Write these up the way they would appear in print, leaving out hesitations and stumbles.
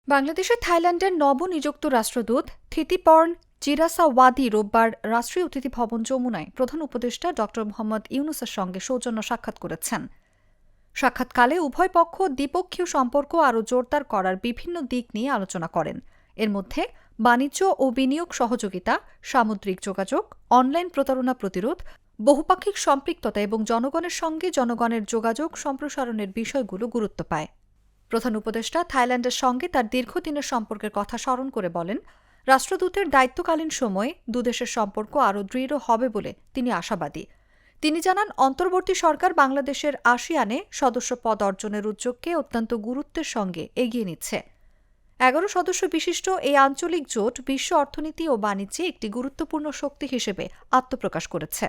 বাংলাদেশে থাইল্যান্ডের নবনিযুক্ত রাষ্ট্রদূত থিতিপর্ন চিরাসাওয়াদি রোববার রাষ্ট্রীয় অতিথি ভবন যমুনায় প্রধান উপদেষ্টা ড মোহাম্মদ ইউনূসের সঙ্গে সৌজন্য সাক্ষাৎ করেছেন। সাক্ষাৎকালে উভয় পক্ষ দ্বিপক্ষীয় সম্পর্ক আরও জোরদার করার বিভিন্ন দিক নিয়ে আলোচনা করেন। এর মধ্যে বাণিজ্য ও বিনিয়োগ সহযোগিতা, সামুদ্রিক যোগাযোগ, অনলাইন প্রতারণা প্রতিরোধ, বহুপাক্ষিক সম্পৃক্ততা এবং জনগণের সঙ্গে জনগণের যোগাযোগ সম্প্রসারণের বিষয়গুলো গুরুত্ব পায়। প্রধান উপদেষ্টা থাইল্যান্ডের সঙ্গে তার দীর্ঘদিনের সম্পর্কের কথা স্মরণ করে বলেন, রাষ্ট্রদূতের দায়িত্বকালীন সময়ে দুদেশের সম্পর্ক আরও দৃঢ় হবে বলে তিনি আশাবাদী। তিনি জানান, অন্তর্বর্তী সরকার বাংলাদেশের আসিয়ানে সদস্য পদ অর্জনের উদ্যোগকে অত্যন্ত গুরুত্বের সঙ্গে এগিয়ে নিচ্ছে। 11 সদস্য বিশিষ্ট এই আঞ্চলিক জোট বিশ্ব অর্থনীতি ও বাণিজ্যে একটি গুরুত্বপূর্ণ শক্তি হিসেবে আত্মপ্রকাশ করেছে।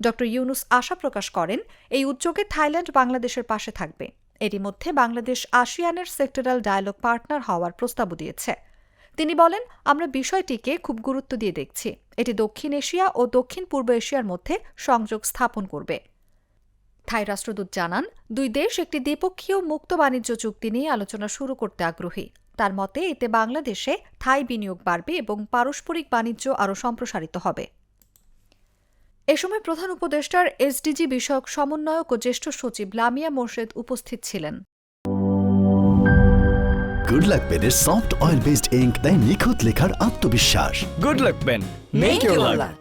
ড ইউনূস আশা প্রকাশ করেন, এই উদ্যোগে থাইল্যান্ড বাংলাদেশের পাশে থাকবে। এরই মধ্যে বাংলাদেশ আসিয়ানের সেক্টরাল ডায়ালগ পার্টনার হওয়ার প্রস্তাবও দিয়েছে। তিনি বলেন, আমরা বিষয়টিকে খুব গুরুত্ব দিয়ে দেখছি। এটি দক্ষিণ এশিয়া ও দক্ষিণ পূর্ব এশিয়ার মধ্যে সংযোগ স্থাপন করবে। থাই রাষ্ট্রদূত জানান, দুই দেশ একটি দ্বিপক্ষীয় মুক্ত বাণিজ্য চুক্তি নিয়ে আলোচনা শুরু করতে আগ্রহী। তার মতে এতে বাংলাদেশে থাই বিনিয়োগ বাড়বে এবং পারস্পরিক বাণিজ্য আরও সম্প্রসারিত হবে। এ সময় প্রধান উপদেষ্টার এসডিজি বিষয়ক সমন্বয়ক ও জ্যেষ্ঠ সচিব লামিয়া মোর্শেদ উপস্থিত ছিলেন। গুড লাক পেনের সফট অয়েল বেসড ইঙ্ক দেয় নিখুঁত লেখার আত্মবিশ্বাস। Good luck pen, make your lakh.